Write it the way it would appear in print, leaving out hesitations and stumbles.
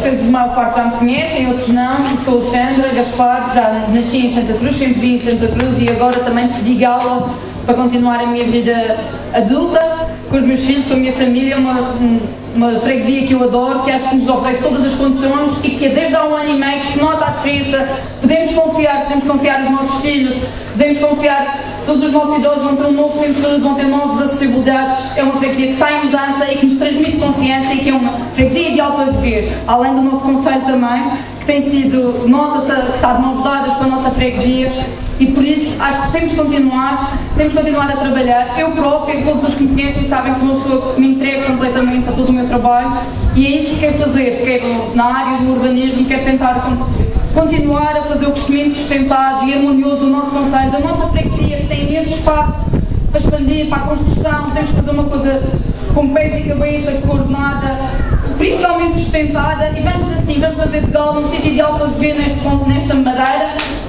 Vocês a maior parte já me conhecem, outros não. Sou Alexandra Gaspar, já nasci em Santa Cruz, sempre vim em Santa Cruz e agora também decidi gala para continuar a minha vida adulta, com os meus filhos, com a minha família, uma freguesia que eu adoro, que acho que nos oferece todas as condições e que desde há 1 ano e meio que se nota a diferença. Podemos confiar nos nossos filhos, podemos confiar, todos os nossos idosos vão ter um novo centro de saúde, vão ter novas acessibilidades. É uma freguesia que está em mudança e que nos transmite confiança e que é uma freguesia ideal para viver, além do nosso concelho também, que tem sido, nota-se que está de mãos dadas com a nossa freguesia. E por isso acho que temos que continuar a trabalhar. Eu própria, todos os que me conhecem sabem que sou uma pessoa que me entrego completamente a todo o meu trabalho e é isso que quero fazer. Quero, na área do urbanismo, quero tentar continuar a fazer o crescimento sustentado e harmonioso do nosso concelho, da nossa freguesia, que tem imenso espaço para expandir, para a construção. Temos que fazer uma coisa com pés e cabeça, coordenada, principalmente sustentada, e vamos fazer de Gala um sítio ideal para viver nesta madeira.